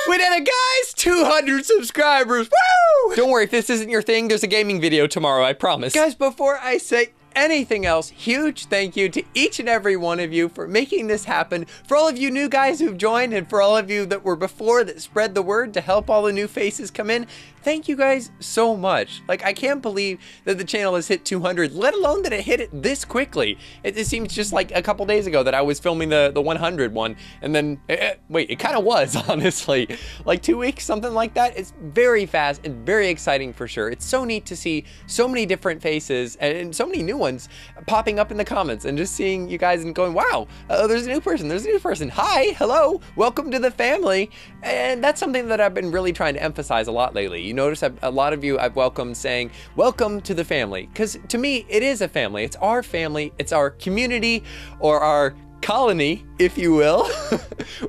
We did it, guys! 200 subscribers! Woo! Don't worry, if this isn't your thing, there's a gaming video tomorrow, I promise. Guys, before I say anything else, huge thank you to each and every one of you for making this happen, for all of you new guys who've joined, and for all of you that were before that spread the word to help all the new faces come in. Thank you guys so much. Like, I can't believe that the channel has hit 200, let alone that it hit it this quickly. It seems just like a couple days ago that I was filming the 100 one, and then, wait, it kind of was, honestly. Like 2 weeks, something like that. It's very fast and very exciting for sure. It's so neat to see so many different faces and so many new ones popping up in the comments, and just seeing you guys and going, wow, there's a new person, there's a new person. Hi, hello, welcome to the family. And that's something that I've been really trying to emphasize a lot lately. You notice a lot of you I've welcomed saying, welcome to the family. Because to me, it is a family. It's our family. It's our community, or our colony, if you will.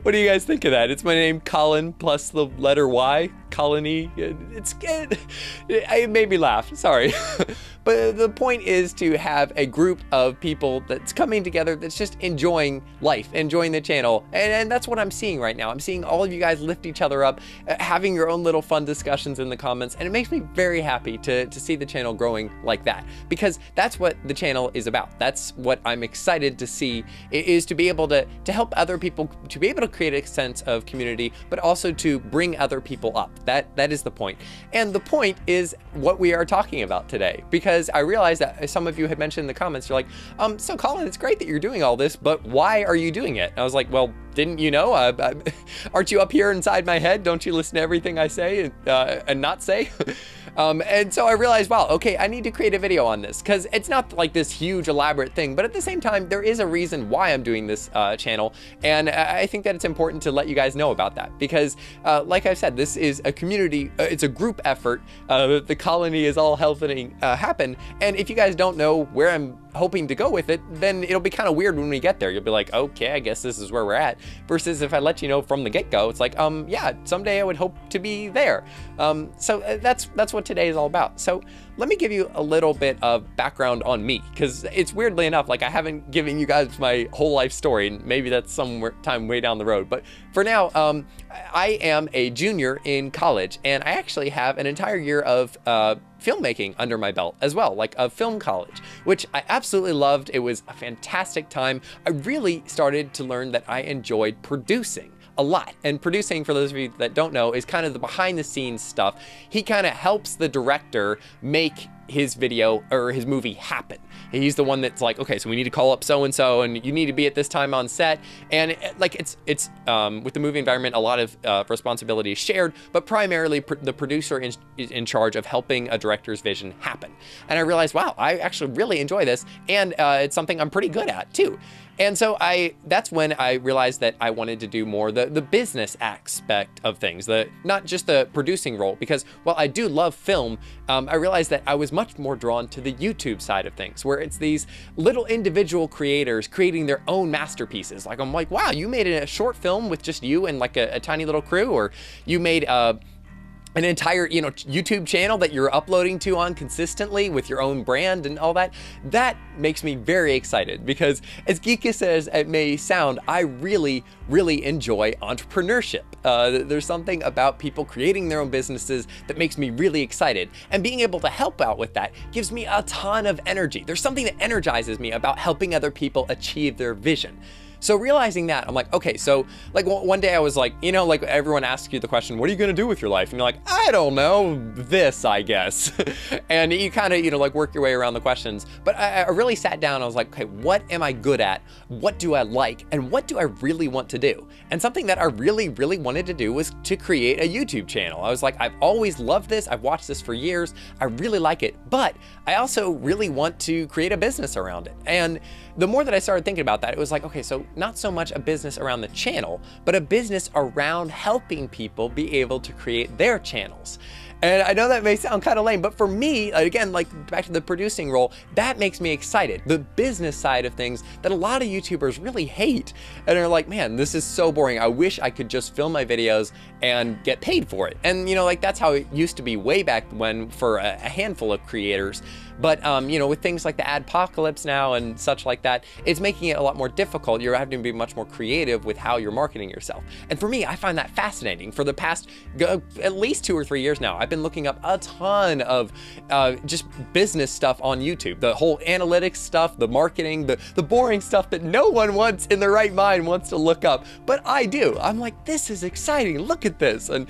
What do you guys think of that? It's my name, Colin, plus the letter Y, Colony. It's good. It made me laugh, sorry. But the point is to have a group of people that's coming together that's just enjoying life, enjoying the channel. And that's what I'm seeing right now. I'm seeing all of you guys lift each other up, having your own little fun discussions in the comments. And it makes me very happy to see the channel growing like that, because that's what the channel is about. That's what I'm excited to see, is to be able to help other people, to be able to create a sense of community, but also to bring other people up. That is the point. And the point is what we are talking about today, because I realized that some of you had mentioned in the comments, you're like, so Colin, it's great that you're doing all this, but why are you doing it? And I was like, well, didn't you know? Aren't you up here inside my head? Don't you listen to everything I say and not say? And so I realized, wow, okay, I need to create a video on this, because it's not like this huge elaborate thing, but at the same time, there is a reason why I'm doing this channel. And I think that it's important to let you guys know about that, because like I said, this is a community, it's a group effort. The colony is all helping happen. And if you guys don't know where I'm hoping to go with it, then it'll be kind of weird when we get there. You'll be like, okay, I guess this is where we're at. Versus if I let you know from the get-go, it's like, yeah, someday I would hope to be there. So that's what today is all about. So let me give you a little bit of background on me, because it's weirdly enough, like I haven't given you guys my whole life story, and maybe that's some time way down the road. But for now, I am a junior in college, and I actually have an entire year of filmmaking under my belt as well, like a film college, which I absolutely loved. It was a fantastic time. I really started to learn that I enjoyed producing a lot. And producing, for those of you that don't know, is kind of the behind the scenes stuff. He kind of helps the director make his video or his movie happen. He's the one that's like, okay, so we need to call up so-and-so, and you need to be at this time on set. And like it's with the movie environment, a lot of responsibility is shared, but primarily the producer is in charge of helping a director's vision happen. And I realized, wow, I actually really enjoy this, and it's something I'm pretty good at too. And so that's when I realized that I wanted to do more the business aspect of things, not just the producing role, because while I do love film, I realized that I was much more drawn to the YouTube side of things, where it's these little individual creators creating their own masterpieces. Like, I'm like, wow, you made a short film with just you and like a tiny little crew, or you made an entire, YouTube channel that you're uploading to on consistently with your own brand and all that. That makes me very excited, because as geekish as it may sound, I really, really enjoy entrepreneurship. There's something about people creating their own businesses that makes me really excited, and being able to help out with that gives me a ton of energy. There's something that energizes me about helping other people achieve their vision. So realizing that, I'm like, okay, so like one day I was like, like everyone asks you the question, what are you gonna do with your life? And you're like, I don't know, this, I guess. And you kind of, like work your way around the questions. But I really sat down, I was like, okay, what am I good at? What do I like? And what do I really want to do? And something that I really, really wanted to do was to create a YouTube channel. I was like, I've always loved this. I've watched this for years. I really like it, but I also really want to create a business around it. And the more that I started thinking about that, it was like, okay, so not so much a business around the channel, but a business around helping people be able to create their channels. And I know that may sound kind of lame, but for me, again, like back to the producing role, that makes me excited. The business side of things that a lot of YouTubers really hate and are like, man, this is so boring. I wish I could just film my videos and get paid for it. And like that's how it used to be way back when for a handful of creators. But, you know, with things like the adpocalypse now and such like that, it's making it a lot more difficult. You're having to be much more creative with how you're marketing yourself. And for me, I find that fascinating. For the past at least 2 or 3 years now, I've been looking up a ton of just business stuff on YouTube. The whole analytics stuff, the marketing, the boring stuff that no one wants in their right mind wants to look up. But I do. I'm like, this is exciting. Look at this. And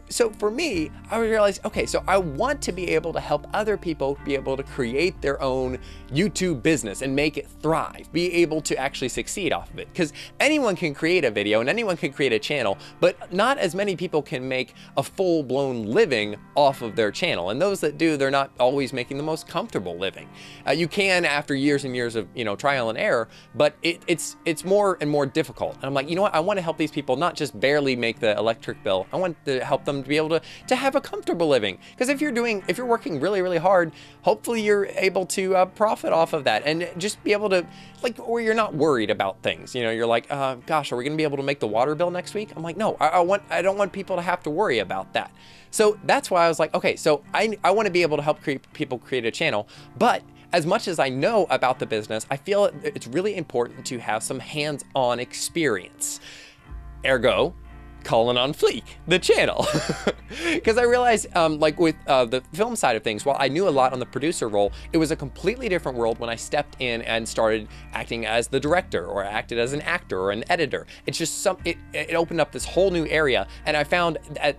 so for me, I realized, okay, so I want to be able to help other people be able to create their own YouTube business and make it thrive, be able to actually succeed off of it. Because anyone can create a video and anyone can create a channel, but not as many people can make a full-blown living off of their channel. And those that do, they're not always making the most comfortable living. You can after years and years of, you know, trial and error, but it's more and more difficult. And I'm like, you know what? I want to help these people not just barely make the electric bill. I want to help them to be able to have a comfortable living. Because if you're working really, really hard, hopefully you're able to profit off of that and just be able to, like, where you're not worried about things. You know, you're like, gosh, are we gonna be able to make the water bill next week? I'm like, no, I don't want people to have to worry about that. So that's why I was like, okay, so I want to be able to help people create a channel, but as much as I know about the business, I feel it's really important to have some hands-on experience. Ergo, Colin on Fleek, the channel. Because I realized, like with the film side of things, while I knew a lot on the producer role, it was a completely different world when I stepped in and started acting as the director, or acted as an actor or an editor. It's just it opened up this whole new area, and I found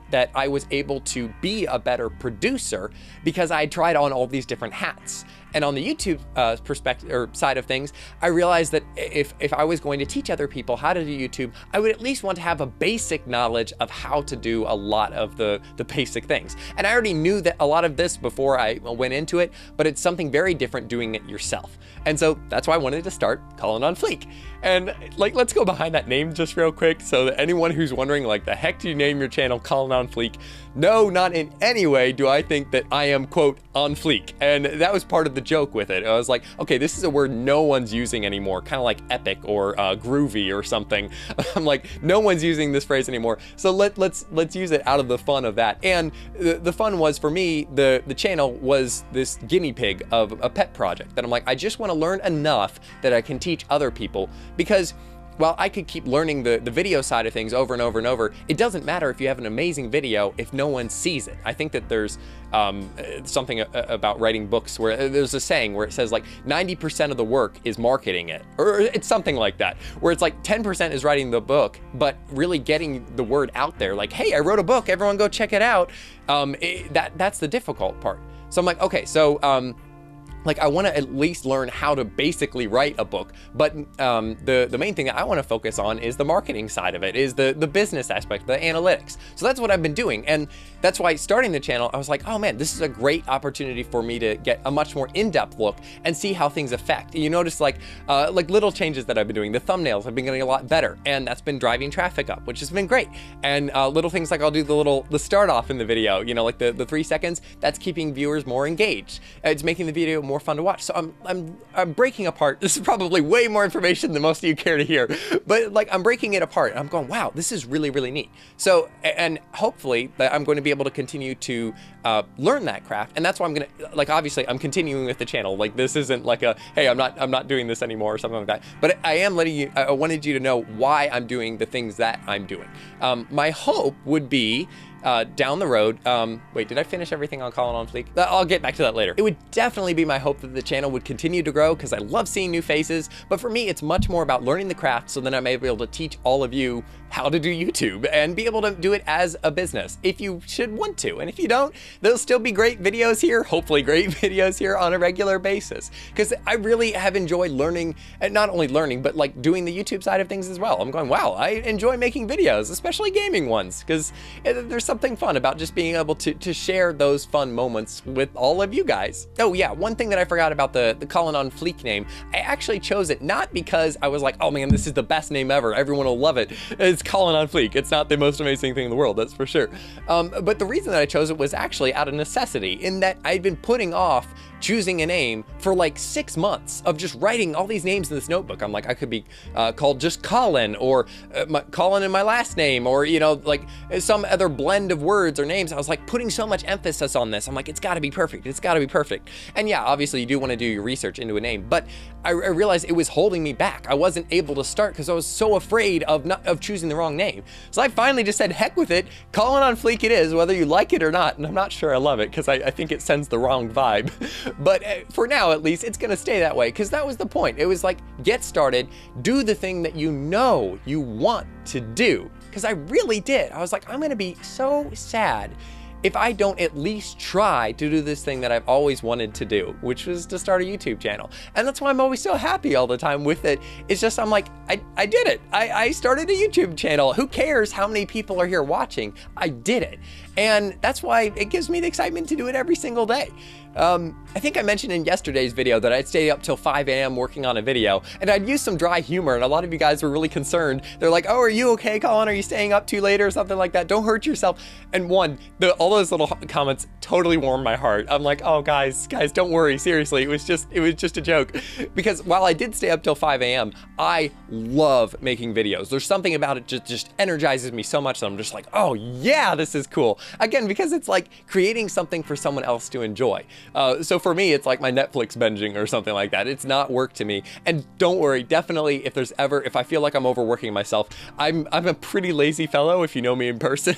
that I was able to be a better producer because I tried on all these different hats. And on the YouTube perspective or side of things, I realized that if I was going to teach other people how to do YouTube, I would at least want to have a basic knowledge of how to do a lot of the basic things. And I already knew that a lot of this before I went into it, but it's something very different doing it yourself. And so that's why I wanted to start Colin on Fleek. And like, let's go behind that name just real quick so that anyone who's wondering, like, the heck do you name your channel Colin on Fleek? No, not in any way do I think that I am, quote, on fleek. And that was part of the joke with it. I was like, okay, this is a word no one's using anymore, kind of like epic or groovy or something. I'm like, no one's using this phrase anymore. So let's use it out of the fun of that. And the fun was, for me, the channel was this guinea pig of a pet project that I'm like, I just want to learn enough that I can teach other people, because while I could keep learning the video side of things over and over and over, it doesn't matter if you have an amazing video if no one sees it. I think that there's something about writing books where there's a saying where it says like 90% of the work is marketing it, or it's something like that, where it's like 10% is writing the book, but really getting the word out there, like, hey, I wrote a book, everyone go check it out. That's the difficult part. So I'm like, okay, so like, I want to at least learn how to basically write a book, but the main thing that I want to focus on is the marketing side of it, is the business aspect, the analytics. So that's what I've been doing, and that's why starting the channel, I was like, oh man, this is a great opportunity for me to get a much more in-depth look and see how things affect. You notice like little changes that I've been doing. The thumbnails have been getting a lot better, and that's been driving traffic up, which has been great. And little things like I'll do the start off in the video, you know, like the 3 seconds, that's keeping viewers more engaged. It's making the video more fun to watch. So I'm breaking apart. This is probably way more information than most of you care to hear, but like, I'm breaking it apart and I'm going, wow, this is really, really neat. So, and hopefully I'm going to be able to continue to learn that craft. And that's why I'm going to, like, obviously I'm continuing with the channel. Like, this isn't like a, hey, I'm not doing this anymore or something like that, but I am letting you, I wanted you to know why I'm doing the things that I'm doing. My hope would be down the road, wait, did I finish everything on Colin on Fleek? I'll get back to that later. It would definitely be my hope that the channel would continue to grow, because I love seeing new faces, but for me, it's much more about learning the craft so then I'm able to teach all of you how to do YouTube and be able to do it as a business if you should want to. And if you don't, there'll still be great videos here, hopefully great videos here on a regular basis, because I really have enjoyed learning, and not only learning, but like doing the YouTube side of things as well. I'm going, wow, I enjoy making videos, especially gaming ones, because there's something fun about just being able to share those fun moments with all of you guys. Oh yeah, one thing that I forgot about the Colin on Fleek name, I actually chose it not because I was like, oh man, this is the best name ever, everyone will love it. It's Colin on Fleek. It's not the most amazing thing in the world, that's for sure. But the reason that I chose it was actually out of necessity, in that I'd been putting off choosing a name for like 6 months of just writing all these names in this notebook. I'm like, I could be called just Colin, or Colin in my last name, or, you know, like some other blend of words or names. I was like putting so much emphasis on this. I'm like, it's got to be perfect. It's got to be perfect. And yeah, obviously you do want to do your research into a name, but I realized it was holding me back. I wasn't able to start because I was so afraid of choosing the wrong name. So I finally just said, heck with it. Colin on Fleek it is, whether you like it or not. And I'm not sure I love it because I think it sends the wrong vibe. But for now, at least, it's going to stay that way because that was the point. It was like, get started, do the thing that you know you want to do. Because I really did. I was like, I'm going to be so sad if I don't at least try to do this thing that I've always wanted to do, which was to start a YouTube channel. And that's why I'm always so happy all the time with it. It's just, I'm like, I did it. I started a YouTube channel. Who cares how many people are here watching? I did it. And that's why it gives me the excitement to do it every single day. I think I mentioned in yesterday's video that I'd stay up till 5 a.m. working on a video, and I'd use some dry humor, and a lot of you guys were really concerned. They're like, oh, are you okay, Colin? Are you staying up too late or something like that? Don't hurt yourself. And all those little comments totally warmed my heart. I'm like, oh, guys, don't worry. Seriously, it was just a joke. Because while I did stay up till 5 a.m., I love making videos. There's something about it just energizes me so much that I'm just like, oh yeah, this is cool. Again, because it's like creating something for someone else to enjoy. So for me, it's like my Netflix binging or something like that. It's not work to me. And don't worry, definitely if I feel like I'm overworking myself, I'm a pretty lazy fellow if you know me in person.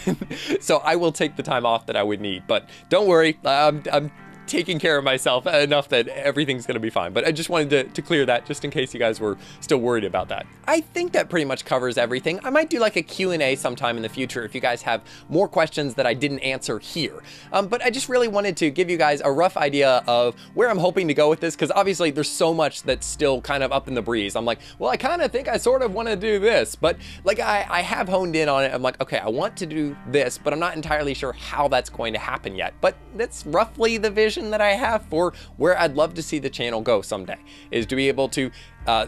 So I will take the time off that I would need. But don't worry, I'm taking care of myself enough that everything's gonna be fine. But I just wanted to clear that just in case you guys were still worried about that. I think that pretty much covers everything. I might do like a Q&A sometime in the future if you guys have more questions that I didn't answer here. But I just really wanted to give you guys a rough idea of where I'm hoping to go with this, because obviously there's so much that's still kind of up in the breeze. I'm like, well, I kind of think I sort of want to do this, but like I have honed in on it. I'm like, okay, I want to do this, but I'm not entirely sure how that's going to happen yet. But that's roughly the vision that I have for where I'd love to see the channel go someday, is to be able to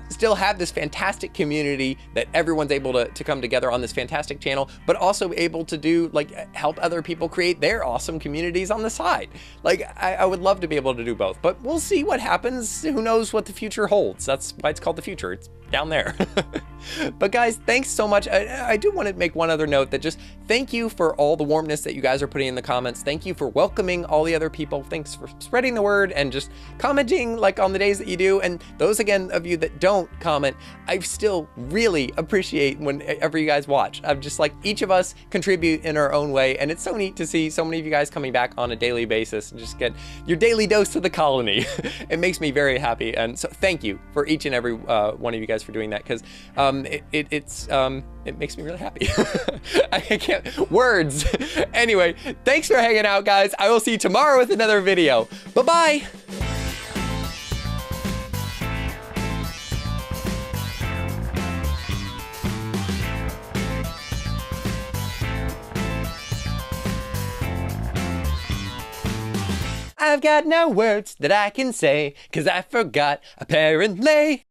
still have this fantastic community that everyone's able to come together on this fantastic channel, but also able to do like help other people create their awesome communities on the side. Like I would love to be able to do both, but we'll see what happens. Who knows what the future holds? That's why it's called the future. It's down there. But guys, thanks so much. I do want to make one other note that just thank you for all the warmness that you guys are putting in the comments. Thank you for welcoming all the other people. Thanks for spreading the word and just commenting like on the days that you do. And those again of you that don't comment, I still really appreciate whenever you guys watch. I'm just like, each of us contribute in our own way, and it's so neat to see so many of you guys coming back on a daily basis and just get your daily dose of the colony. It makes me very happy, and so thank you for each and every one of you guys for doing that, because it makes me really happy. I can't words. Anyway, thanks for hanging out, guys. I will see you tomorrow with another video. Bye-bye. I've got no words that I can say, 'cause I forgot apparently.